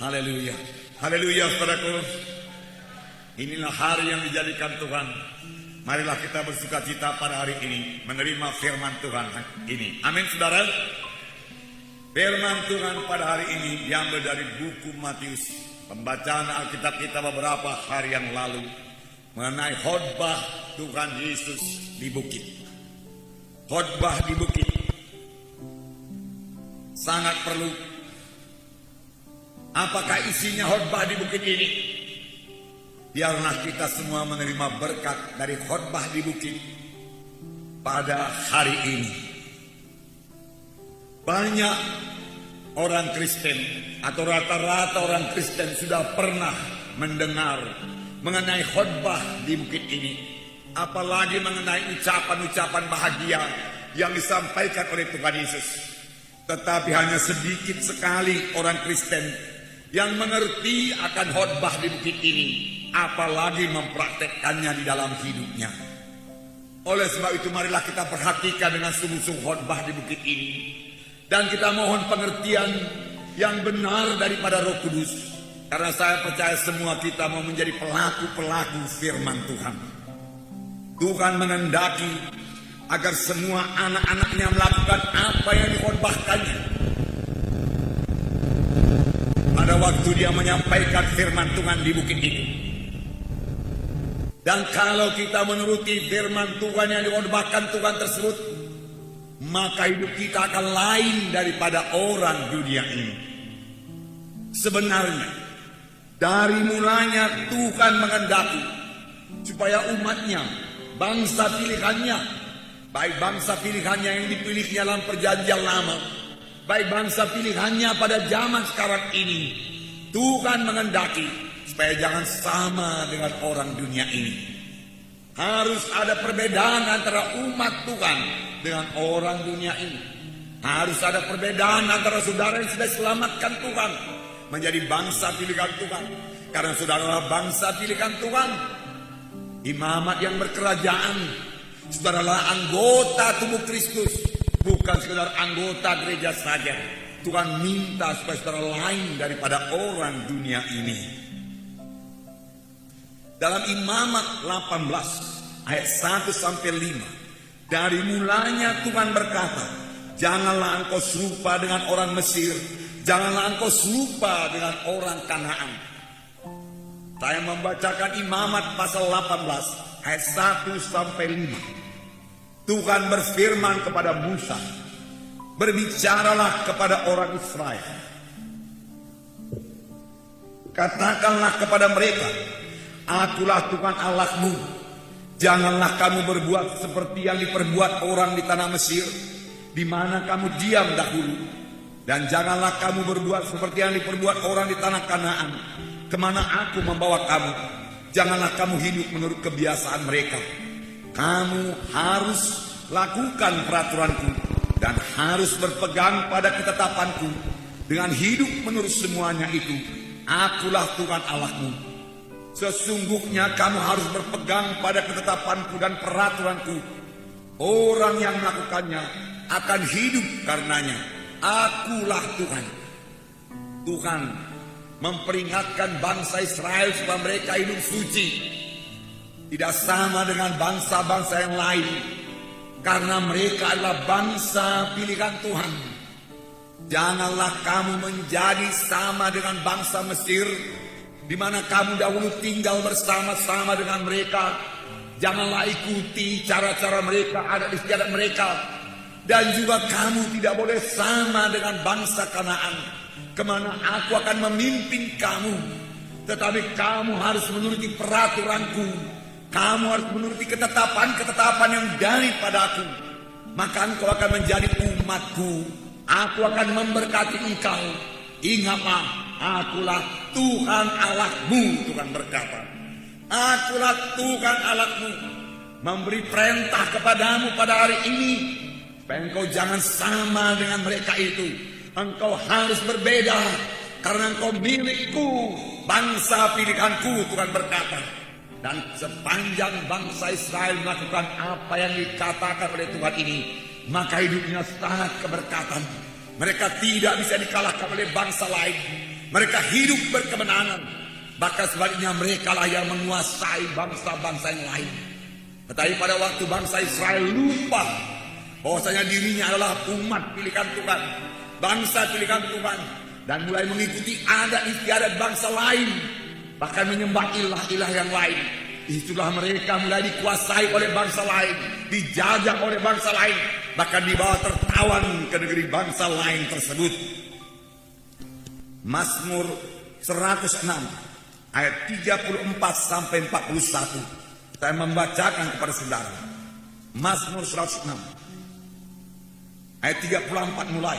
Haleluya, haleluya saudaraku. Inilah hari yang dijadikan Tuhan. Marilah kita bersuka cita pada hari ini menerima firman Tuhan ini. Amin saudara. Firman Tuhan pada hari ini diambil dari buku Matius. Pembacaan Alkitab kita beberapa hari yang lalu mengenai khotbah Tuhan Yesus di bukit. Khotbah di bukit sangat perlu. Apakah isinya khotbah di bukit ini? Biarlah kita semua menerima berkat dari khotbah di bukit pada hari ini. Banyak orang Kristen atau rata-rata orang Kristen sudah pernah mendengar mengenai khotbah di bukit ini. Apalagi mengenai ucapan-ucapan bahagia yang disampaikan oleh Tuhan Yesus. Tetapi hanya sedikit sekali orang Kristen yang mengerti akan khotbah di bukit ini, apalagi mempraktekkannya di dalam hidupnya. Oleh sebab itu marilah kita perhatikan dengan sungguh-sungguh khotbah di bukit ini, dan kita mohon pengertian yang benar daripada Roh Kudus, karena saya percaya semua kita mau menjadi pelaku-pelaku firman Tuhan. Tuhan menghendaki agar semua anak-anaknya melakukan apa yang dikhotbahkannya. Pada waktu dia menyampaikan firman Tuhan di bukit ini. Dan kalau kita menuruti firman Tuhan yang dikhotbahkan Tuhan tersebut, maka hidup kita akan lain daripada orang dunia ini. Sebenarnya dari mulanya Tuhan menghendaki supaya umatnya, bangsa pilihannya, baik bangsa pilihannya yang dipilihnya dalam perjanjian lama, baik bangsa pilihannya pada zaman sekarang ini, Tuhan menghendaki supaya jangan sama dengan orang dunia ini. Harus ada perbedaan antara umat Tuhan dengan orang dunia ini. Harus ada perbedaan antara saudara yang sudah selamatkan Tuhan menjadi bangsa pilihan Tuhan. Karena saudara bangsa pilihan Tuhan, imamat yang berkerajaan, saudaralah anggota tubuh Kristus, bukan sekedar anggota gereja saja. Tuhan minta supaya saudara lain daripada orang dunia ini. Dalam Imamat 18 ayat 1 sampai 5, dari mulanya Tuhan berkata, janganlah engkau serupa dengan orang Mesir, janganlah engkau serupa dengan orang Kanaan. Saya membacakan Imamat pasal 18 ayat 1 sampai 5. Tuhan berfirman kepada Musa, berbicaralah kepada orang Israel, katakanlah kepada mereka, akulah Tuhan Allahmu. Janganlah kamu berbuat seperti yang diperbuat orang di tanah Mesir, di mana kamu diam dahulu. Dan janganlah kamu berbuat seperti yang diperbuat orang di tanah Kanaan, kemana aku membawa kamu. Janganlah kamu hidup menurut kebiasaan mereka. Kamu harus lakukan peraturanku dan harus berpegang pada ketetapanku. Dengan hidup menurut semuanya itu, akulah Tuhan Allahmu. Sesungguhnya kamu harus berpegang pada ketetapanku dan peraturanku. Orang yang melakukannya akan hidup karenanya. Akulah Tuhan. Tuhan memperingatkan bangsa Israel supaya mereka hidup suci, tidak sama dengan bangsa-bangsa yang lain, karena mereka adalah bangsa pilihan Tuhan. Janganlah kamu menjadi sama dengan bangsa Mesir, di mana kamu dahulu tinggal bersama-sama dengan mereka. Janganlah ikuti cara-cara mereka, adat istiadat mereka. Dan juga kamu tidak boleh sama dengan bangsa Kanaan, kemana aku akan memimpin kamu. Tetapi kamu harus menuruti peraturanku. Kamu harus menuruti ketetapan-ketetapan yang daripada aku. Maka engkau akan menjadi umatku. Aku akan memberkati engkau. Ingatlah, akulah Tuhan Allahmu. Tuhan berkata, akulah Tuhan Allahmu, memberi perintah kepadamu pada hari ini, supaya engkau jangan sama dengan mereka itu. Engkau harus berbeda, karena engkau milikku, bangsa pilihanku. Tuhan berkata, Dan sepanjang bangsa Israel melakukan apa yang dikatakan oleh Tuhan ini, maka hidupnya sangat keberkatan. Mereka tidak bisa dikalahkan oleh bangsa lain. Mereka hidup berkemenangan. Bahkan sebaliknya mereka lah yang menguasai bangsa-bangsa yang lain. Tetapi pada waktu bangsa Israel lupa bahwasanya dirinya adalah umat pilihan Tuhan, bangsa pilihan Tuhan, dan mulai mengikuti adat istiadat bangsa lain, bahkan menyembah ilah-ilah yang lain, itulah mereka mulai dikuasai oleh bangsa lain, dijajah oleh bangsa lain, bahkan dibawa tertawan ke negeri bangsa lain tersebut. Mazmur 106 ayat 34 sampai 41. Saya membacakan kepada saudara. Mazmur 106 ayat 34 mulai.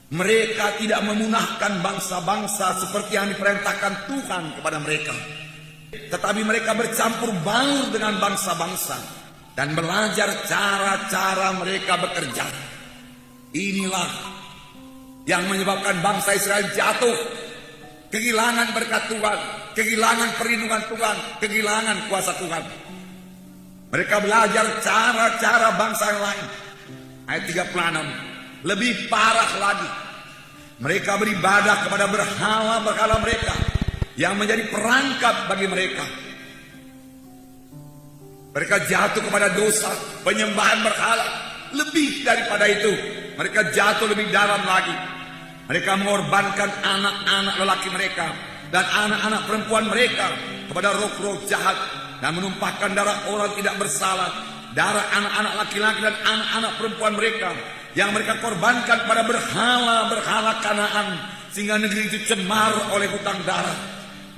Mereka tidak memunahkan bangsa-bangsa seperti yang diperintahkan Tuhan kepada mereka, tetapi mereka bercampur baur dengan bangsa-bangsa dan belajar cara-cara mereka bekerja. Inilah yang menyebabkan bangsa Israel jatuh, kehilangan berkat Tuhan, kehilangan perlindungan Tuhan, kehilangan kuasa Tuhan. Mereka belajar cara-cara bangsa yang lain. Ayat 36. Lebih parah lagi, mereka beribadah kepada berhala-berhala mereka yang menjadi perangkap bagi mereka. Mereka jatuh kepada dosa penyembahan berhala. Lebih daripada itu, mereka jatuh lebih dalam lagi. Mereka mengorbankan anak-anak lelaki mereka dan anak-anak perempuan mereka kepada roh-roh jahat dan menumpahkan darah orang tidak bersalah, darah anak-anak laki-laki dan anak-anak perempuan mereka yang mereka korbankan pada berhala-berhala Kanaan, sehingga negeri itu cemar oleh hutang darah.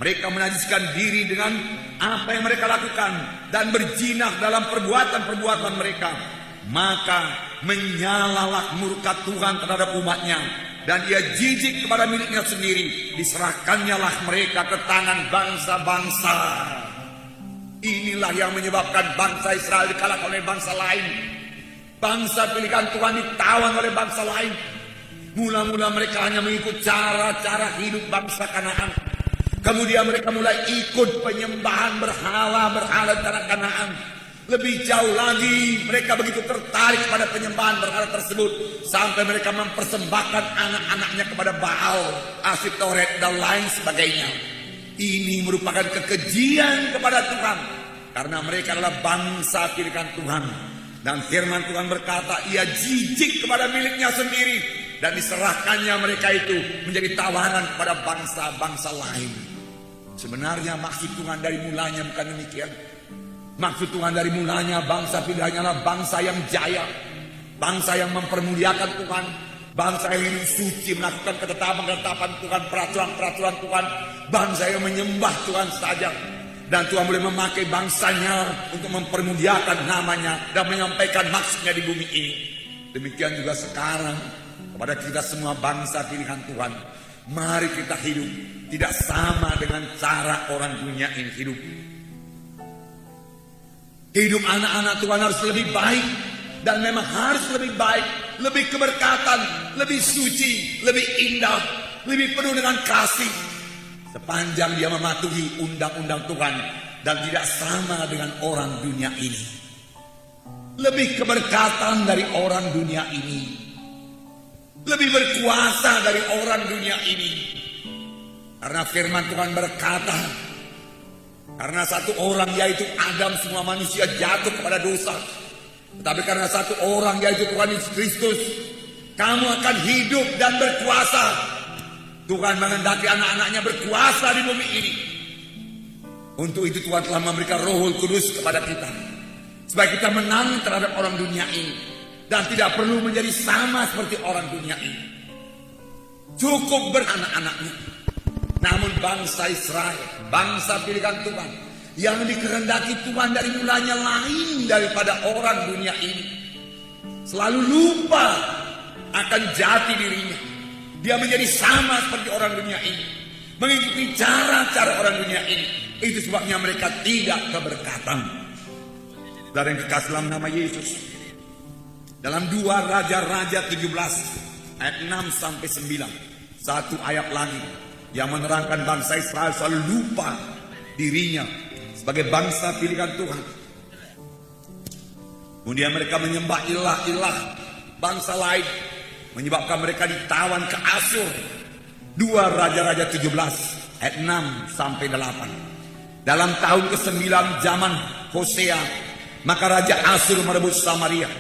Mereka menajiskan diri dengan apa yang mereka lakukan dan berjinah dalam perbuatan-perbuatan mereka. Maka menyalalah murka Tuhan terhadap umatnya, dan ia jijik kepada miliknya sendiri. Diserahkannyalah mereka ke tangan bangsa-bangsa. Inilah yang menyebabkan bangsa Israel dikalahkan oleh bangsa lain. Bangsa pilihan Tuhan ditawan oleh bangsa lain. Mula-mula mereka hanya mengikut cara-cara hidup bangsa Kanaan. Kemudian mereka mulai ikut penyembahan berhala-berhala tanah Kanaan. Lebih jauh lagi, mereka begitu tertarik pada penyembahan berhala tersebut sampai mereka mempersembahkan anak-anaknya kepada Baal, Asitoret, dan lain sebagainya. Ini merupakan kekejian kepada Tuhan, karena mereka adalah bangsa pilihan Tuhan. Dan firman Tuhan berkata, ia jijik kepada miliknya sendiri, dan diserahkannya mereka itu menjadi tawanan kepada bangsa-bangsa lain. Sebenarnya maksud Tuhan dari mulanya bukan demikian. Maksud Tuhan dari mulanya, bangsa pilihannya adalah bangsa yang jaya, bangsa yang mempermuliakan Tuhan, bangsa yang hidup suci, melakukan ketetapan-ketetapan Tuhan, peraturan-peraturan Tuhan, bangsa yang menyembah Tuhan saja. Dan Tuhan boleh memakai bangsanya untuk mempermuliakan namanya dan menyampaikan maksudnya di bumi ini. Demikian juga sekarang kepada kita semua bangsa pilihan Tuhan. Mari kita hidup tidak sama dengan cara orang dunia ini hidup. Hidup anak-anak Tuhan harus lebih baik, dan memang harus lebih baik, lebih keberkatan, lebih suci, lebih indah, lebih penuh dengan kasih. Sepanjang dia mematuhi undang-undang Tuhan dan tidak sama dengan orang dunia ini. Lebih keberkatan dari orang dunia ini, lebih berkuasa dari orang dunia ini. Karena firman Tuhan berkata, karena satu orang yaitu Adam semua manusia jatuh kepada dosa, tetapi karena satu orang yaitu Tuhan Yesus Kristus, kamu akan hidup dan berkuasa. Tuhan menghendaki anak-anaknya berkuasa di bumi ini. Untuk itu Tuhan telah memberikan Roh Kudus kepada kita, supaya kita menang terhadap orang dunia ini dan tidak perlu menjadi sama seperti orang dunia ini. Cukup beranak-anaknya. Namun bangsa Israel, bangsa pilihan Tuhan, yang dikehendaki Tuhan dari mulanya lain daripada orang dunia ini, selalu lupa akan jati dirinya. Dia menjadi sama seperti orang dunia ini, mengikuti cara-cara orang dunia ini. Itu sebabnya mereka tidak keberkatan. Dari yang kekasih dalam nama Yesus, dalam 2 Raja-Raja 17 ayat 6 sampai 9, satu ayat lagi yang menerangkan bangsa Israel selalu lupa dirinya sebagai bangsa pilihan Tuhan. Kemudian mereka menyembah ilah-ilah bangsa lain, menyebabkan mereka ditawan ke Asyur. 2 Raja-Raja 17 ayat 6 sampai 8. Dalam tahun ke-9 zaman Hosea, maka Raja Asyur merebut Samaria.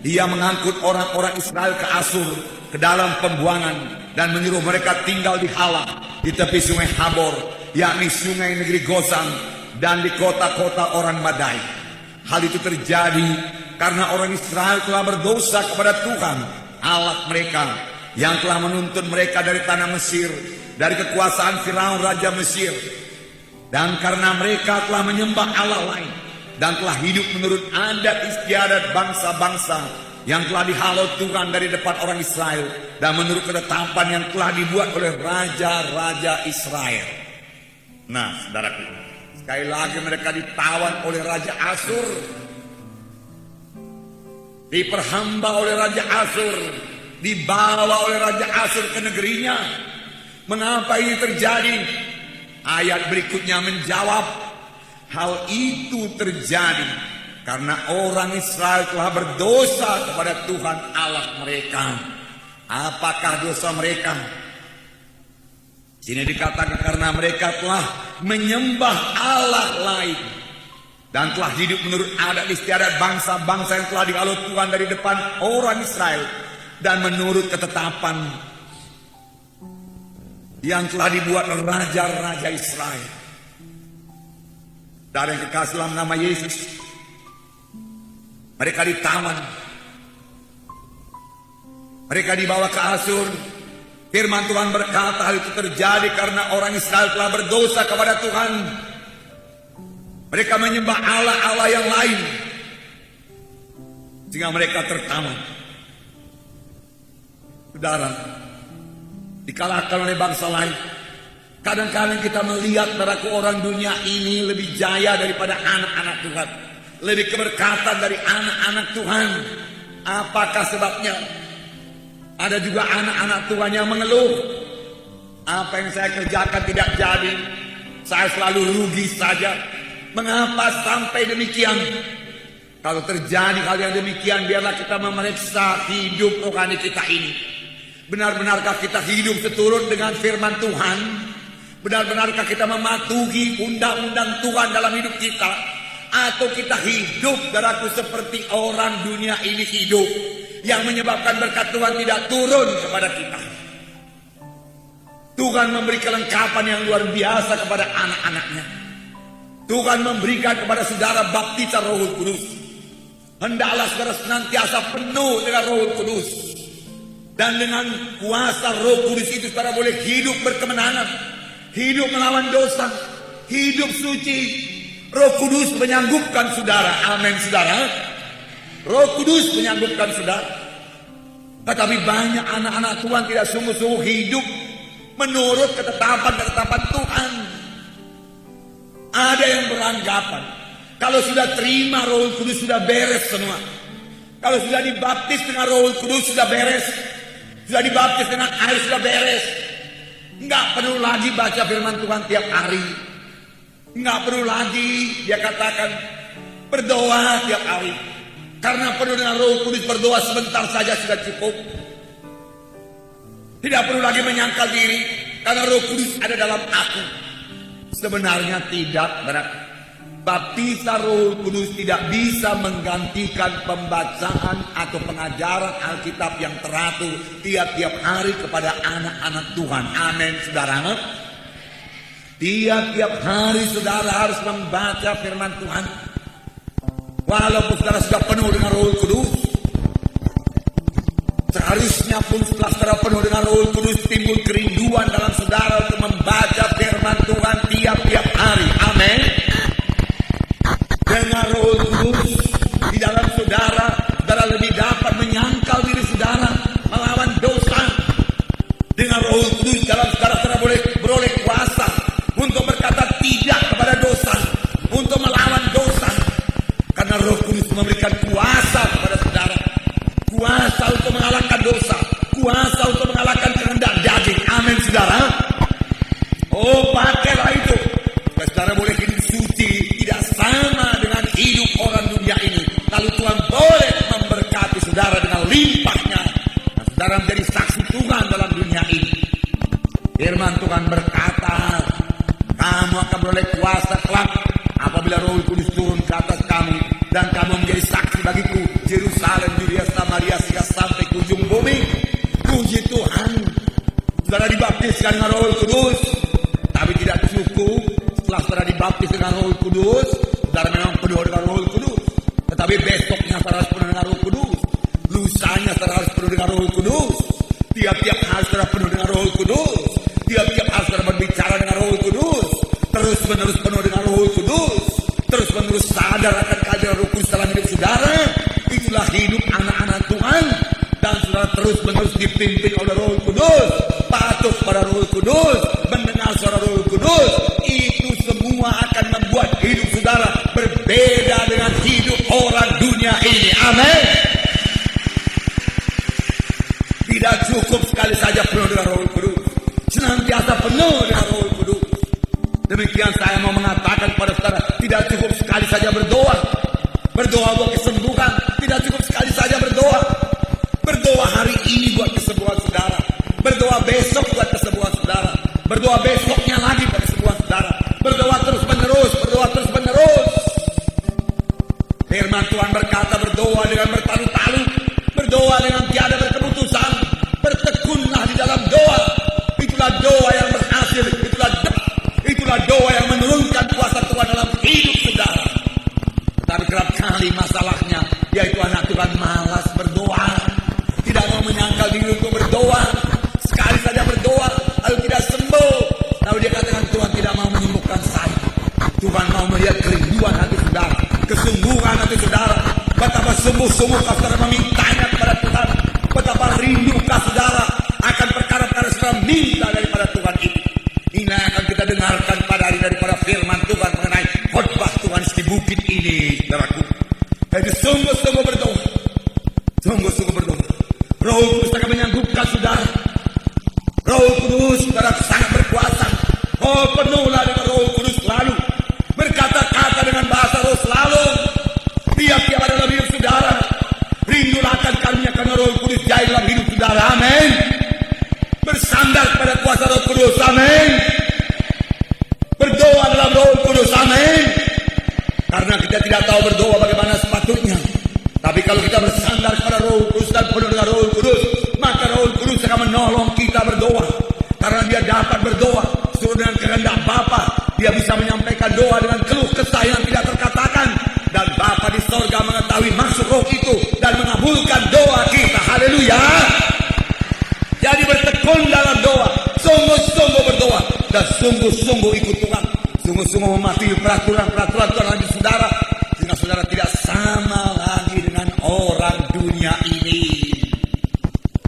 Dia mengangkut orang-orang Israel ke Asyur, ke dalam pembuangan, dan menyuruh mereka tinggal di Hala, di tepi sungai Habor, yakni sungai negeri Gozan, dan di kota-kota orang Madai. Hal itu terjadi karena orang Israel telah berdosa kepada Tuhan Allah mereka, yang telah menuntun mereka dari tanah Mesir, dari kekuasaan Firaun Raja Mesir. Dan karena mereka telah menyembah Allah lain, dan telah hidup menurut adat istiadat bangsa-bangsa yang telah dihalau Tuhan dari depan orang Israel, dan menurut ketetapan yang telah dibuat oleh raja-raja Israel. Nah, saudaraku, sekali lagi mereka ditawan oleh Raja Asyur, diperhamba oleh Raja Asyur, dibawa oleh Raja Asyur ke negerinya. Mengapa ini terjadi? Ayat berikutnya menjawab, hal itu terjadi karena orang Israel telah berdosa kepada Tuhan Allah mereka. Apakah dosa mereka? Sini dikatakan karena mereka telah menyembah Allah lain, dan telah hidup menurut adat istiadat bangsa-bangsa yang telah dihalau Tuhan dari depan orang Israel, dan menurut ketetapan yang telah dibuat oleh raja-raja Israel. Dari yang kekasih dalam nama Yesus, mereka ditawan, mereka dibawa ke Asyur. Firman Tuhan berkata hal itu terjadi karena orang Israel telah berdosa kepada Tuhan. Mereka menyembah Allah-Allah yang lain, sehingga mereka tertawan. Saudara, dikalahkan oleh bangsa lain. Kadang-kadang kita melihat baraku orang dunia ini lebih jaya daripada anak-anak Tuhan, lebih keberkatan dari anak-anak Tuhan. Apakah sebabnya? Ada juga anak-anak Tuhan yang mengeluh, apa yang saya kerjakan tidak jadi, saya selalu rugi saja. Mengapa sampai demikian? Kalau terjadi hal yang demikian, biarlah kita memeriksa hidup rohani kita ini. Benar-benarkah kita hidup seturut dengan firman Tuhan? Benar-benarkah kita mematuhi undang-undang Tuhan dalam hidup kita? Atau kita hidup daraku seperti orang dunia ini hidup, yang menyebabkan berkat Tuhan tidak turun kepada kita? Tuhan memberi kelengkapan yang luar biasa kepada anak-anaknya. Tuhan memberikan kepada saudara baptisan Roh Kudus. Hendaklah saudara senantiasa penuh dengan Roh Kudus. Dan dengan kuasa Roh Kudus itu saudara boleh hidup berkemenangan, hidup melawan dosa, hidup suci. Roh Kudus menyanggupkan saudara. Amin saudara. Roh Kudus menyanggupkan saudara. Tetapi banyak anak-anak Tuhan tidak sungguh-sungguh hidup menurut ketetapan-ketetapan Tuhan. Ada yang beranggapan kalau sudah terima Roh Kudus sudah beres semua. Kalau sudah dibaptis dengan Roh Kudus sudah beres. Sudah dibaptis dengan air sudah beres. Enggak perlu lagi baca firman Tuhan tiap hari. Enggak perlu lagi dia katakan berdoa tiap hari. Karena penuh dengan Roh Kudus, berdoa sebentar saja sudah cukup. Tidak perlu lagi menyangkal diri karena Roh Kudus ada dalam aku. Sebenarnya tidak, berarti baptisan Roh Kudus tidak bisa menggantikan pembacaan atau pengajaran Alkitab yang teratur tiap-tiap hari kepada anak-anak Tuhan. Amin, saudara. Tiap-tiap hari saudara harus membaca firman Tuhan. Walaupun saudara sudah penuh dengan Roh Kudus, seharusnya pun setelah saudara penuh dengan Roh Kudus timbul kerinduan dalam saudara untuk membaca firman Tuhan tiap-tiap hari. Amin. Dengan Roh Kudus di dalam saudara, saudara lebih dapat menyangkal diri saudara melawan dosa. Dengan Roh Kudus dalam saudara, saudara boleh beroleh kuasa untuk berkata tidak kepada dosa, untuk melawan dosa. Karena Roh Kudus memberikan kuasa kepada saudara, kuasa untuk mengalahkan dosa, kuasa untuk mengalahkan kehendak daging. Amin saudara. Oh, pakailah itu supaya saudara boleh hidup suci, tidak dan kamu menjadi saksi bagiku Yerusalem, Yudea, Samaria, hingga sampai ke ujung bumi. Puji Tuhan, saudara dibaptiskan dengan Roh Kudus, tapi tidak cukup. Setelah saudara dibaptis dengan Roh Kudus, saudara memang penuh dengan Roh Kudus, tetapi besoknya saudara harus penuh dengan Roh Kudus, lusanya saudara harus penuh dengan Roh Kudus, tiap-tiap hari saudara penuh dengan Roh Kudus, tiap-tiap hari saudara berbicara dengan Roh Kudus, terus-menerus penuh dengan Roh Kudus, terus-menerus sadar akan kehadiran Roh Kudus dalam hidup saudara. Itulah hidup anak-anak Tuhan, dan saudara terus-menerus dipimpin oleh Roh Kudus, patuh pada Roh Kudus, mendengar suara Roh Kudus. Itu semua akan membuat hidup saudara berbeda dengan hidup orang dunia ini. Amin. Tidak cukup sekali saja penuh dengan Roh Kudus, senantiasa penuh dengan Roh Kudus. Demikian saya mau mengatakan kepada saudara, tidak cukup sekali saja berdoa. Berdoa buat kesembuhan, tidak cukup sekali saja berdoa. Berdoa hari ini buat kesembuhan saudara, berdoa besok buat kesembuhan saudara, berdoa besoknya lagi buat kesembuhan saudara, berdoa terus menerus, berdoa terus menerus. Firman Tuhan berkata, berdoa dengan bertalu-talu, berdoa dengan tiada berkeputusan, bertekunlah di dalam doa. Itulah doa yang berhasil, itulah doa yang menurunkan kuasa Tuhan dalam hidup saudara. Tetapi kerap kali masalahnya, yaitu anak Tuhan malas berdoa, tidak mau menyangkal diri untuk berdoa. Sekali saja berdoa, lalu tidak sembuh. Lalu dia katakan, Tuhan tidak mau menyembuhkan saya. Tuhan mau melihat kerinduan hati saudara, kesungguhan hati saudara. Betapa sungguh-sungguh saudara memintanya kepada Tuhan, betapa rindukah saudara akan perkara-perkara saudara minta daripada Tuhan itu. Ini akan kita dengarkan pada hari daripada firman Tuhan mengenai khotbah Tuhan di bukit ini, saudaraku. Jadi sungguh-sungguh berdoa, sungguh-sungguh berdoa. Roh Kudus akan menyangguhkan saudara. Roh Kudus saudara sangat berkuasa. Oh, penuhlah dengan Roh Kudus selalu, berkata-kata dengan bahasa Roh selalu, tiap-tiap ada dalam hidup saudara. Rindulah akan karunia karena Roh Kudus jaya dalam hidup saudara. Amin. Bersandar pada kuasa Roh Kudus. Amin. Berdoa dalam Roh Kudus. Amin. Karena kita tidak tahu berdoa bagaimana sepatutnya, tapi kalau kita bersandar kepada Roh Kudus dan penuh dengan Roh Kudus, maka Roh Kudus akan menolong kita berdoa. Karena dia dapat berdoa sesuai dengan kehendak Bapa. Dia bisa menyampaikan doa dengan keluh kesah yang tidak terkatakan, dan Bapa di sorga mengetahui maksud roh itu dan mengabulkan doa kita. Haleluya. Jadi bertekun dalam doa, sungguh-sungguh berdoa, dan sungguh-sungguh ikut Tuhan, sungguh-sungguh mematuhi peraturan-peraturan Tuhan di saudara, sehingga saudara tidak sama lagi dengan orang dunia ini.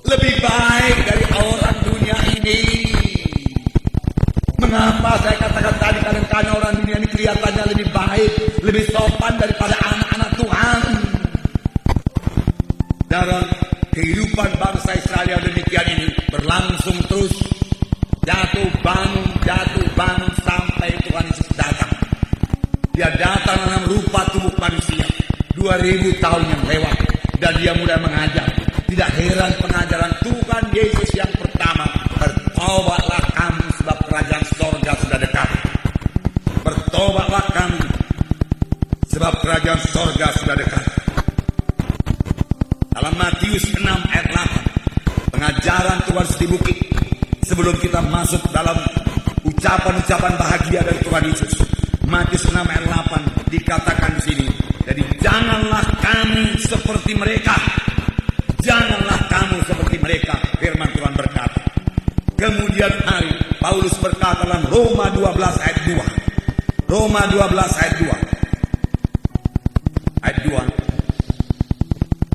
Lebih baik dari orang dunia ini. Mengapa saya katakan tadi, kadang-kadang orang dunia ini kelihatannya lebih baik, lebih sopan daripada anak-anak Tuhan. Dalam kehidupan bangsa Israel demikian ini berlangsung terus, jatuh bangun sampai Tuhan Yesus datang. Dia datang dalam rupa tubuh manusia 2000 tahun yang lewat, dan dia mulai mengajar. Tidak heran pengajaran Tuhan Yesus yang pertama, bertobatlah kamu sebab kerajaan sorga sudah dekat. Bertobatlah kamu sebab kerajaan sorga sudah dekat. Dalam Matius 6 ayat 8, pengajaran Tuhan di bukit, sebelum kita masuk dalam ucapan-ucapan bahagia dari Tuhan Yesus. Matius 6 ayat 8 dikatakan di sini, jadi janganlah kamu seperti mereka. Janganlah kamu seperti mereka, firman Tuhan berkata. Kemudian hari Paulus berkata dalam Roma 12 ayat 2. Roma 12 ayat 2. Ayat 2.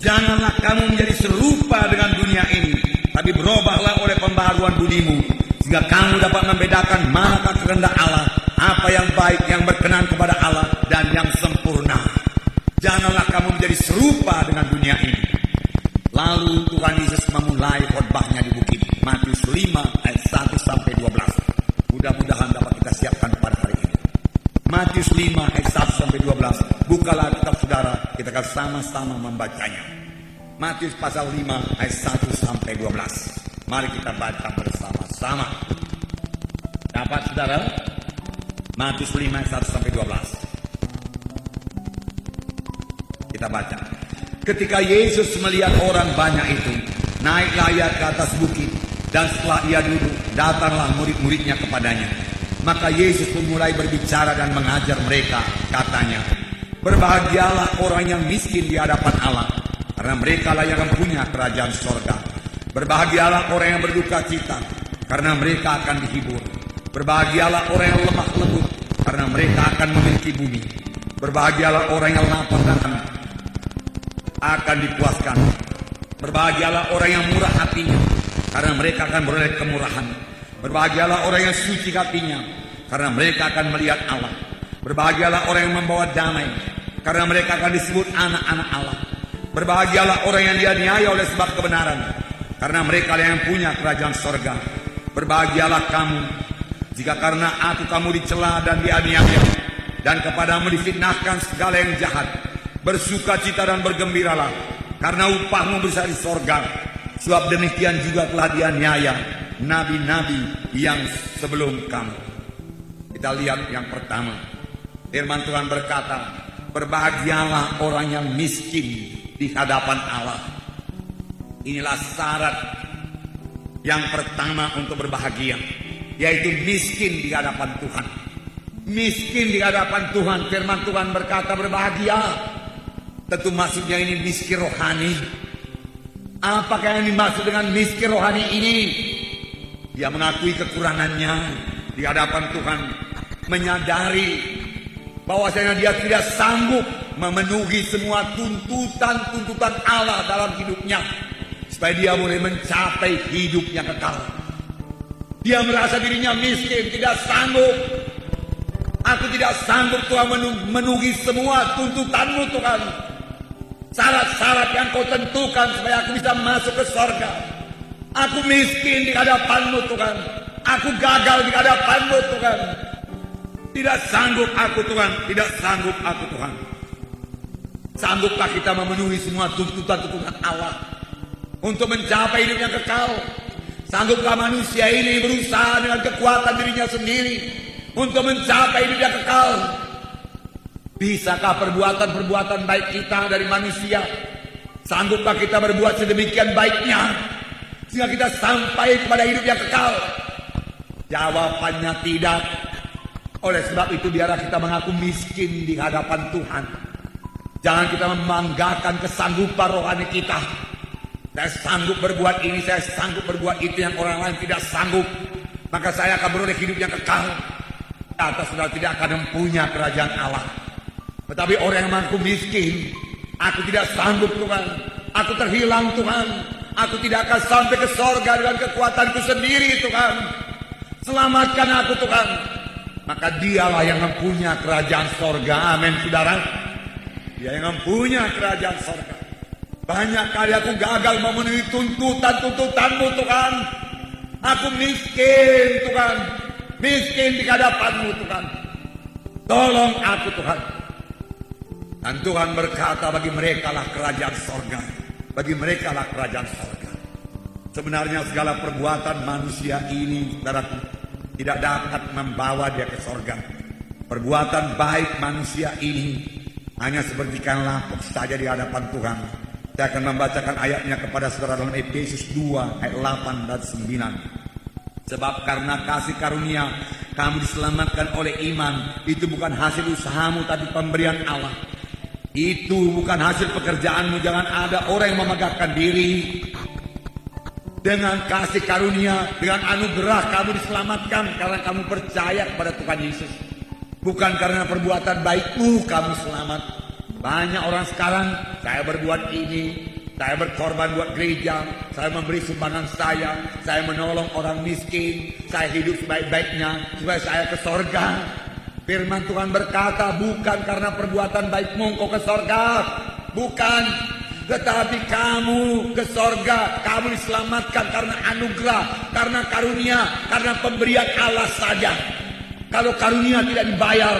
Janganlah kamu menjadi serupa dengan dunia ini, tapi berubahlah oleh pembaharuan budimu, sehingga kamu dapat membedakan manakah kehendak Allah, apa yang baik, yang berkenan kepada Allah, dan yang sempurna. Janganlah kamu menjadi serupa dengan dunia ini. Lalu Tuhan Yesus memulai khotbahnya di bukit. Matius 5 ayat 1 sampai 12. Mudah-mudahan dapat kita siapkan pada hari ini. Matius 5 ayat 1 sampai 12. Bukalah kitab saudara, kita akan sama-sama membacanya. Matius pasal 5 ayat 1 sampai 12. Mari kita baca bersama-sama. Dapat saudara? Matius 5 ayat 1 sampai 12. Kita baca. Ketika Yesus melihat orang banyak itu, naiklah ia ke atas bukit, dan setelah ia duduk, datanglah murid-muridnya kepadanya. Maka Yesus pun mulai berbicara dan mengajar mereka, katanya, berbahagialah orang yang miskin di hadapan Allah, karena mereka lah yang mempunyai kerajaan sorga. Berbahagialah orang yang berduka cita, karena mereka akan dihibur. Berbahagialah orang yang lemah lembut, karena mereka akan memiliki bumi. Berbahagialah orang yang lapar dan akan dipuaskan. Berbahagialah orang yang murah hatinya, karena mereka akan beroleh kemurahan. Berbahagialah orang yang suci hatinya, karena mereka akan melihat Allah. Berbahagialah orang yang membawa damai, karena mereka akan disebut anak-anak Allah. Berbahagialah orang yang dianiaya oleh sebab kebenaran, karena mereka yang punya kerajaan sorga. Berbahagialah kamu, jika karena aku kamu dicela dan dianiaya, dan kepadamu difitnahkan segala yang jahat. Bersukacita dan bergembiralah, karena upahmu besar di sorga. Sebab demikian juga telah dianiaya nabi-nabi yang sebelum kamu. Kita lihat yang pertama. Firman Tuhan berkata, berbahagialah orang yang miskin di hadapan Allah. Inilah syarat yang pertama untuk berbahagia, yaitu miskin di hadapan Tuhan. Miskin di hadapan Tuhan. Firman Tuhan berkata berbahagia. Tentu maksudnya ini miskin rohani. Apakah yang dimaksud dengan miskin rohani ini? Dia mengakui kekurangannya di hadapan Tuhan, menyadari bahwasanya dia tidak sanggup memenuhi semua tuntutan Allah dalam hidupnya, supaya dia boleh mencapai hidup yang kekal. Dia merasa dirinya miskin, tidak sanggup. Aku tidak sanggup Tuhan memenuhi semua tuntutanmu Tuhan. Syarat-syarat yang kau tentukan supaya aku bisa masuk ke sorga. Aku miskin di hadapanmu Tuhan. Aku gagal di hadapanmu Tuhan. Tidak sanggup aku Tuhan. Tidak sanggup aku Tuhan. Sanggupkah kita memenuhi semua tuntutan-tuntutan Allah untuk mencapai hidup yang kekal? Sanggupkah manusia ini berusaha dengan kekuatan dirinya sendiri untuk mencapai hidup yang kekal? Bisakah perbuatan-perbuatan baik kita dari manusia, sanggupkah kita berbuat sedemikian baiknya sehingga kita sampai kepada hidup yang kekal? Jawabannya tidak. Oleh sebab itu biarlah kita mengaku miskin di hadapan Tuhan. Jangan kita membanggakan kesanggupan rohani kita. Saya sanggup berbuat ini, saya sanggup berbuat itu yang orang lain tidak sanggup, maka saya akan beroleh hidup yang kekal. Atas saudara tidak akan mempunyai kerajaan Allah. Tetapi orang yang mengaku miskin, aku tidak sanggup Tuhan, aku terhilang Tuhan, aku tidak akan sampai ke sorga dengan kekuatanku sendiri Tuhan. Selamatkan aku Tuhan. Maka dialah yang mempunyai kerajaan sorga. Amin saudara. Dia yang mempunyai kerajaan sorga. Banyak kali aku gagal memenuhi tuntutan-tuntutanmu Tuhan. Aku miskin Tuhan, miskin di hadapanmu Tuhan. Tolong aku Tuhan. Dan Tuhan berkata, bagi mereka lah kerajaan sorga. Bagi mereka lah kerajaan sorga. Sebenarnya segala perbuatan manusia ini, saudaraku, tidak dapat membawa dia ke sorga. Perbuatan baik manusia ini hanya seperti kain lapuk saja di hadapan Tuhan. Saya akan membacakan ayatnya kepada saudara dalam Efesus 2 ayat 8 dan 9. Sebab karena kasih karunia kamu diselamatkan oleh iman. Itu bukan hasil usahamu, tapi pemberian Allah. Itu bukan hasil pekerjaanmu. Jangan ada orang yang memegahkan diri. Dengan kasih karunia, dengan anugerah kamu diselamatkan karena kamu percaya kepada Tuhan Yesus. Bukan karena perbuatan baikmu kamu selamat. Banyak orang sekarang, saya berbuat ini, saya berkorban buat gereja, saya memberi sumbangan saya menolong orang miskin, saya hidup sebaik-baiknya supaya saya ke sorga. Firman Tuhan berkata, bukan karena perbuatan baikmu kau ke sorga, bukan. Tetapi kamu ke sorga, kamu diselamatkan karena anugerah, karena karunia, karena pemberian Allah saja. Kalau karunia tidak dibayar,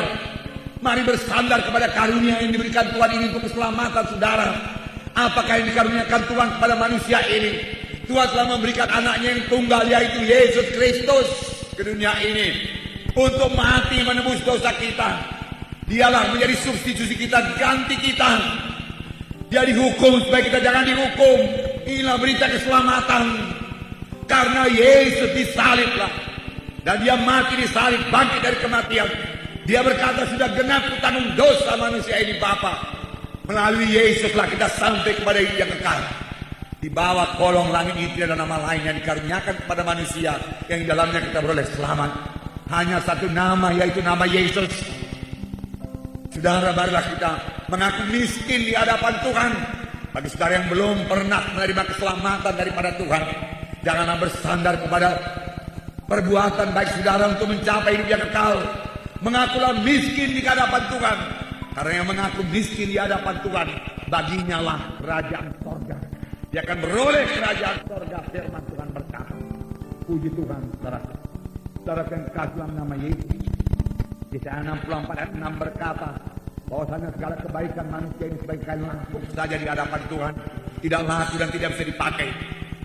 mari bersandar kepada karunia yang diberikan Tuhan ini untuk keselamatan saudara. Apakah yang dikaruniakan Tuhan kepada manusia ini? Tuhan telah memberikan anaknya yang tunggal, yaitu Yesus Kristus, ke dunia ini untuk mati menebus dosa kita. Dialah menjadi substitusi kita, ganti kita. Dia dihukum supaya kita jangan dihukum. Inilah berita keselamatan. Karena Yesus disaliblah. Dan dia mati disalib, bangkit dari kematian. Dia berkata, sudah genap kutanggung dosa manusia ini Bapa. Melalui Yesuslah kita sampai kepada hidup yang kekal. Di bawah kolong langit itu ada nama lain yang dikaruniakan kepada manusia, yang di dalamnya kita beroleh selamat. Hanya satu nama, yaitu nama Yesus. Saudara, marilah kita mengaku miskin di hadapan Tuhan. Bagi saudara yang belum pernah menerima keselamatan daripada Tuhan, janganlah bersandar kepada perbuatan baik saudara untuk mencapai hidup yang kekal. Mengakulah miskin di hadapan Tuhan. Karena yang mengaku miskin di hadapan Tuhan, baginya lah kerajaan sorga. Dia akan beroleh kerajaan sorga. Firman Tuhan berkata. Puji Tuhan, saudara. Saudara yang kasih dalam nama Yesus. Yesaya 64 ayat 6 berkata, bahwasanya segala kebaikan manusia ini sebagai langsung saja di hadapan Tuhan, tidak laku dan tidak bisa dipakai.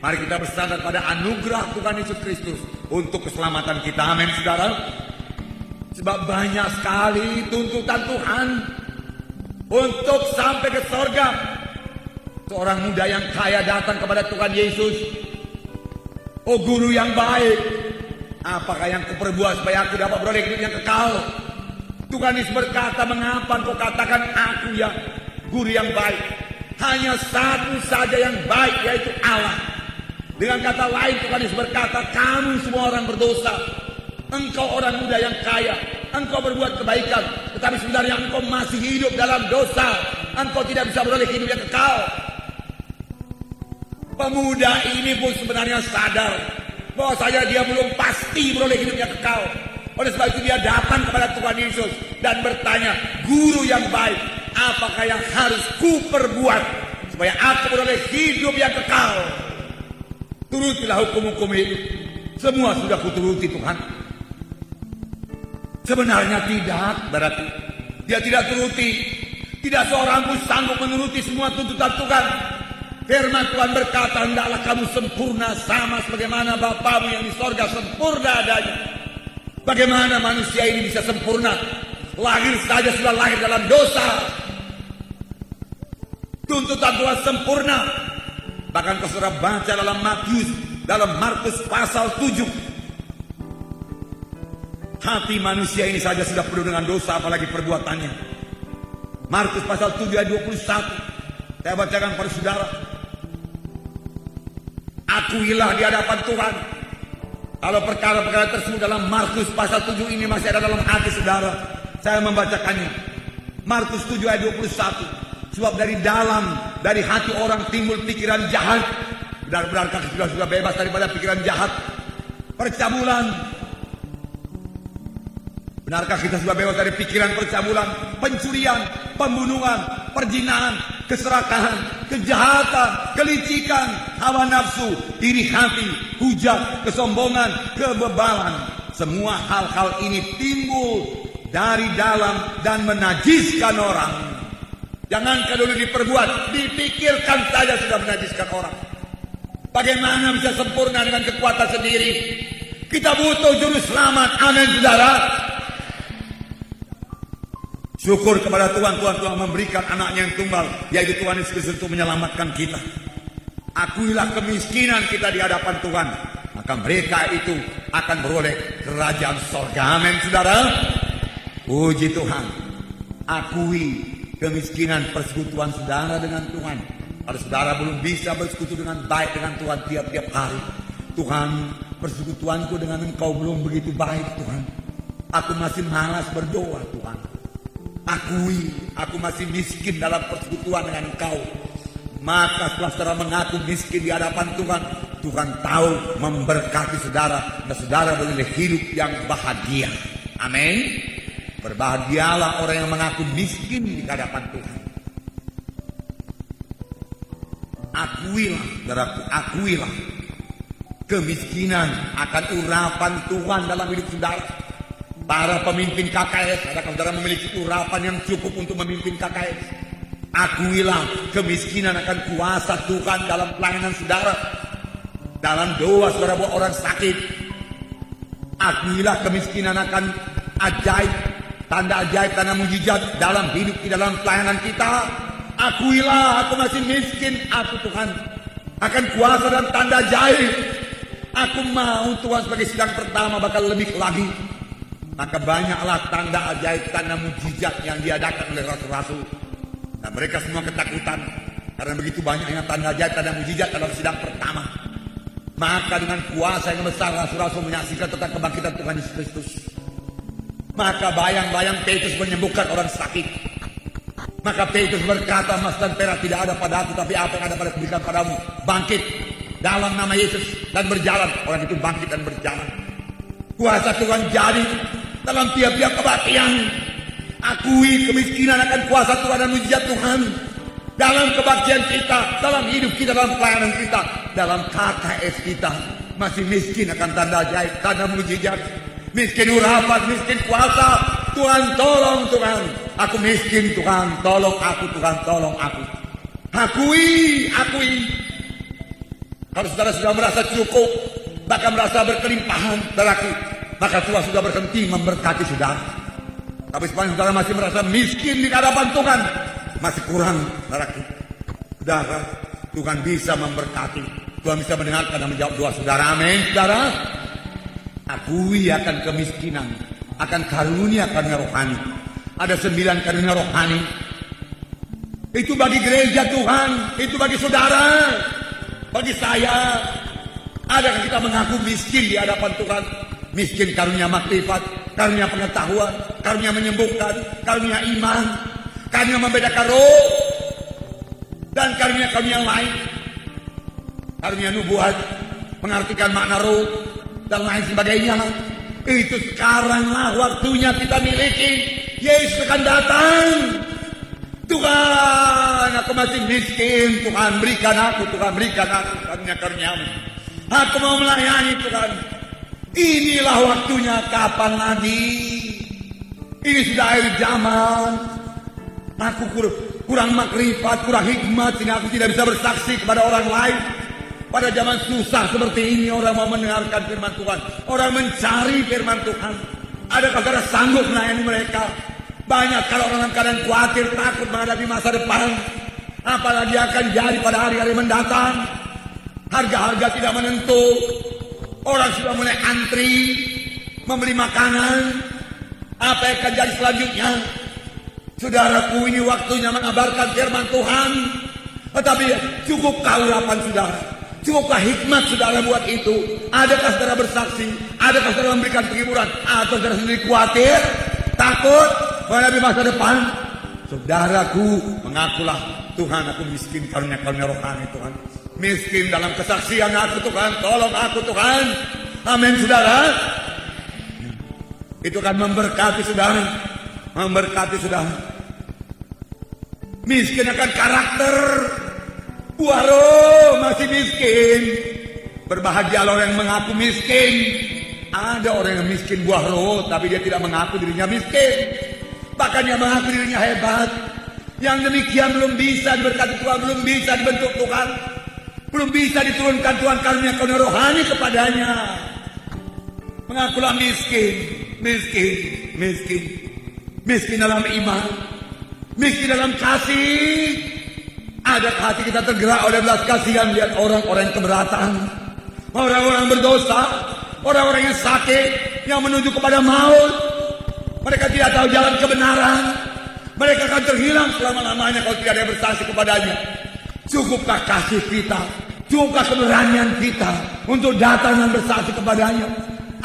Mari kita bersandar pada anugerah Tuhan Yesus Kristus untuk keselamatan kita. Amin, saudara. Sebab banyak sekali tuntutan Tuhan untuk sampai ke sorga. Seorang muda yang kaya datang kepada Tuhan Yesus. Oh guru yang baik, apakah yang kuperbuat supaya aku dapat beroleh hidup yang kekal? Tuhan Yesus berkata, mengapa kau katakan aku ya guru yang baik? Hanya satu saja yang baik, yaitu Allah. Dengan kata lain Tuhan Yesus berkata, kamu semua orang berdosa. Engkau orang muda yang kaya, engkau berbuat kebaikan, tetapi sebenarnya engkau masih hidup dalam dosa. Engkau tidak bisa beroleh hidup yang kekal. Pemuda ini pun sebenarnya sadar bahwa saja dia belum pasti beroleh hidup yang kekal. Oleh sebab itu dia datang kepada Tuhan Yesus dan bertanya, guru yang baik, apakah yang harus kuperbuat supaya aku beroleh hidup yang kekal? Turutilah hukum-hukum hidup. Semua sudah kuturuti Tuhan. Sebenarnya tidak, berarti dia tidak turuti. Tidak seorang pun sanggup menuruti semua tuntutan Tuhan. Firman Tuhan berkata, hendaklah kamu sempurna sama sebagaimana Bapamu yang di sorga sempurna adanya. Bagaimana manusia ini bisa sempurna? Lahir saja sudah lahir dalam dosa. Tuntutan Tuhan sempurna. Bahkan kau sudah baca dalam Markus pasal 7. Hati manusia ini saja sudah penuh dengan dosa, apalagi perbuatannya. Markus pasal 7 ayat 21. Saya bacakan pada saudara. Akuilah di hadapan Tuhan. Kalau perkara-perkara tersebut dalam Markus pasal 7 ini masih ada dalam hati saudara, saya membacakannya. Markus 7 ayat 21. Sebab dari hati orang timbul pikiran jahat. Benar-benarkah sudah bebas daripada pikiran jahat? Percabulan. Benarkah kita sudah bebas dari pikiran percabulan, pencurian, pembunuhan, perzinahan, keserakahan, kejahatan, kelicikan, hawa nafsu, iri hati, hujat, kesombongan, kebebalan. Semua hal-hal ini timbul dari dalam dan menajiskan orang. Jangankan dulu diperbuat, dipikirkan saja sudah menajiskan orang. Bagaimana bisa sempurna dengan kekuatan sendiri? Kita butuh juru selamat. Amin, saudara. Syukur kepada Tuhan telah memberikan anaknya yang tunggal, yaitu Tuhan Yesus Kristus untuk menyelamatkan kita. Akuilah kemiskinan kita di hadapan Tuhan, maka mereka itu akan beroleh kerajaan sorga. Amin, saudara. Puji Tuhan. Akui kemiskinan persekutuan saudara dengan Tuhan. Kalau saudara belum bisa bersekutu dengan baik dengan Tuhan tiap-tiap hari, Tuhan, persekutuanku dengan Engkau belum begitu baik, Tuhan. Aku masih malas berdoa, Tuhan. Akui, aku masih miskin dalam persekutuan dengan Engkau. Maka setelah saudara mengaku miskin di hadapan Tuhan, Tuhan tahu memberkati saudara, dan saudara boleh hidup yang bahagia. Amin. Berbahagialah orang yang mengaku miskin di hadapan Tuhan. Akuilah, saudaraku, akuilah kemiskinan akan urapan Tuhan dalam hidup saudara. Para pemimpin KKS, adakah saudara memiliki urapan yang cukup untuk memimpin KKS? Akuilah kemiskinan akan kuasa Tuhan dalam pelayanan saudara. Dalam doa saudara buat orang sakit. Akuilah kemiskinan akan ajaib, tanda ajaib, tanda mujizat dalam hidup di dalam pelayanan kita. Akuilah aku masih miskin, aku Tuhan akan kuasa dan tanda ajaib. Aku mau Tuhan sebagai sidang pertama bakal lebih lagi. Maka banyaklah tanda ajaib, tanda mujizat yang diadakan oleh rasul-rasul. Dan mereka semua ketakutan karena begitu banyaknya tanda ajaib, tanda mujizat dalam sidang pertama. Maka dengan kuasa yang besar rasul-rasul menyaksikan tentang kebangkitan Tuhan Yesus Kristus. Maka bayang-bayang Petrus menyembuhkan orang sakit. Maka Petrus berkata, emas dan perak tidak ada pada aku, tapi apa yang ada pada kuberikan padamu. Bangkit dalam nama Yesus dan berjalan. Orang itu bangkit dan berjalan. Kuasa Tuhan jadi dalam tiap-tiap kebaktian. Akui kemiskinan akan kuasa Tuhan dan mujizat Tuhan dalam kebaktian kita, dalam hidup kita, dalam pelayanan kita, dalam KKS kita. Masih miskin akan tanda ajaib, tanda mujizat. Miskin urapan, miskin kuasa. Tuhan tolong Tuhan. Aku miskin Tuhan, tolong aku Tuhan, tolong aku. Akui. Kalau saudara sudah merasa cukup, bahkan merasa berkelimpahan, saudaraku, maka Tuhan sudah berhenti memberkati saudara. Tapi sepanjang saudara masih merasa miskin di hadapan Tuhan, masih kurang, saudaraku. Saudara, Tuhan bisa memberkati. Tuhan bisa mendengarkan dan menjawab doa saudara. Amin, saudara. Akui akan kemiskinan, akan karunia rohani. Ada 9 karunia rohani. Itu bagi gereja Tuhan, itu bagi saudara, bagi saya. Adakah kita mengaku miskin di hadapan Tuhan? Miskin karunia makrifat, karunia pengetahuan, karunia menyembuhkan, karunia iman, karunia membedakan roh, dan karunia-karunia lain. Karunia nubuat, mengartikan makna roh, dan lain sebagainya. Itu sekaranglah waktunya kita miliki. Yesus akan datang. Tuhan, aku masih miskin. Tuhan berikan aku, Tuhan berikan aku karunia-karuniamu. Aku mau melayani Tuhan. Inilah waktunya, kapan lagi? Ini sudah akhir zaman. Aku kurang makrifat, kurang hikmat, sehingga aku tidak bisa bersaksi kepada orang lain. Pada zaman susah seperti ini, orang mau mendengarkan firman Tuhan, orang mencari firman Tuhan. Adakah saudara sanggup melayani mereka? Banyak kalau orang dalam keadaan khawatir, takut menghadapi masa depan, apalagi akan jadi pada hari-hari mendatang. Harga-harga tidak menentu, orang sudah mulai antri membeli makanan. Apa yang akan jadi selanjutnya? Saudaraku, ini waktunya mengabarkan firman Tuhan. Tetapi cukupkah urapan saudara? Cukupkah hikmat saudara buat itu? Adakah saudara bersaksi? Adakah saudara memberikan penghiburan? Atau saudara sendiri khawatir, takut menghadapi masa depan? Saudaraku, mengakulah, Tuhan, aku miskin karunia-karunia rohani Tuhan. Miskin dalam kesaksian aku Tuhan, tolong aku Tuhan. Amin, saudara. Itu akan memberkati saudara, memberkati saudara. Miskin akan karakter. Buah roh masih miskin. Berbahagia orang yang mengaku miskin. Ada orang yang miskin buah roh, tapi dia tidak mengaku dirinya miskin. Bahkan dia mengaku dirinya hebat. Yang demikian belum bisa diberkati Tuhan, belum bisa dibentuk Tuhan, belum bisa diturunkan Tuhan karunia-karunia rohani kepadanya. Mengakulah miskin, miskin dalam iman, miskin dalam kasih. Adakah hati kita tergerak oleh belas kasihan melihat orang-orang yang keberatan, orang-orang berdosa, orang-orang yang sakit, yang menuju kepada maut? Mereka tidak tahu jalan kebenaran. Mereka akan terhilang selama-lamanya kalau tidak ada yang bersaksi kepadanya. Cukupkah kasih kita? Cukupkah keberanian kita untuk datang dan bersaksi kepadanya?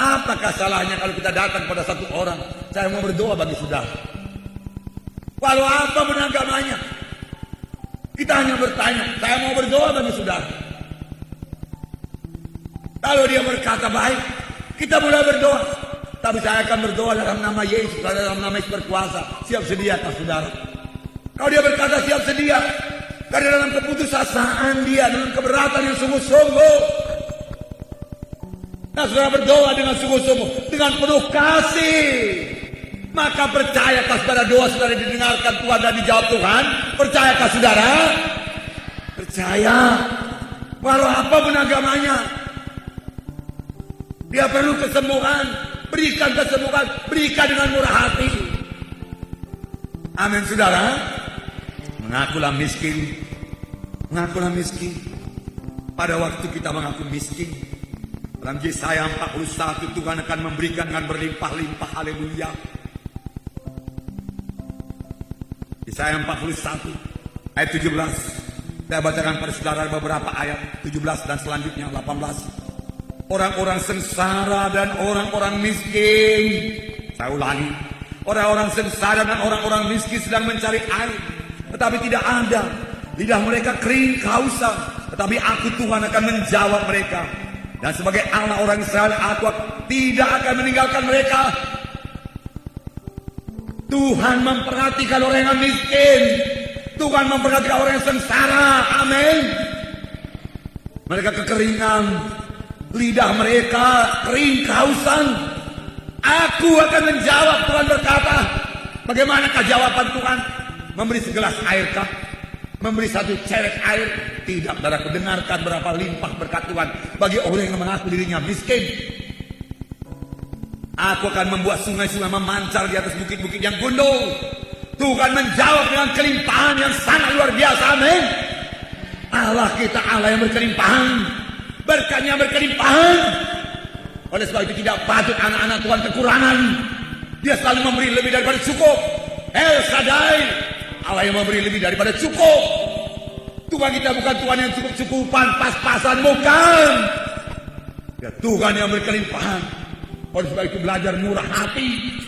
Apakah salahnya kalau kita datang pada satu orang? Saya mau berdoa bagi saudara. Walau apa pun agamanya, kita hanya bertanya, saya mau berdoa bagi saudara. Kalau dia berkata baik, kita mulai berdoa. Tapi saya akan berdoa dalam nama Yesus, dalam nama Yesus berkuasa. Siap sediakah saudara? Kalau dia berkata siap sedia, karena dalam keputusasaan dia, dalam keberatan yang sungguh-sungguh. Nah, saudara berdoa dengan sungguh-sungguh, dengan penuh kasih. Maka percayakah saudara doa saudara didengarkan Tuhan dan dijawab Tuhan? Percayakah saudara? Percaya. Walau apapun agamanya, dia perlu kesembuhan. Berikan kesembuhan, berikan dengan murah hati. Amin, saudara. Mengakulah miskin. Mengakulah miskin. Pada waktu kita mengaku miskin, dalam Yesaya 41 Tuhan akan memberikan dengan berlimpah-limpah. Haleluya. Yesaya 41 ayat 17. Saya bacakan pada saudara beberapa ayat 17 dan selanjutnya 18. Orang-orang sengsara dan orang-orang miskin. Saya ulangi. Orang-orang sengsara dan orang-orang miskin sedang mencari air, tetapi tidak ada. Lidah mereka kering kehausan, tetapi aku Tuhan akan menjawab mereka. Dan sebagai Allah orang Israel, aku tidak akan meninggalkan mereka. Tuhan memperhatikan orang yang miskin. Tuhan memperhatikan orang yang sengsara. Amin. Mereka kekeringan, lidah mereka kering kehausan. Aku akan menjawab, Tuhan berkata. Bagaimanakah jawaban Tuhan? Memberi segelas air kah? Memberi satu cerek air? Tidak, saudaraku. Dengarkan berapa limpah berkat Tuhan bagi orang yang mengaku dirinya miskin. Aku akan membuat sungai-sungai memancar di atas bukit-bukit yang gundul. Tuhan menjawab dengan kelimpahan yang sangat luar biasa. Amin. Allah kita Allah yang berkelimpahan, berkatnya berkelimpahan. Oleh sebab itu tidak patut anak-anak Tuhan kekurangan. Dia selalu memberi lebih daripada cukup. El Shaddai, Allah yang memberi lebih daripada cukup. Tuhan kita bukan Tuhan yang cukup-cukupan, pas-pasan, bukan. Ya, Tuhan yang berkelimpahan. Oleh sebab itu belajar murah hati.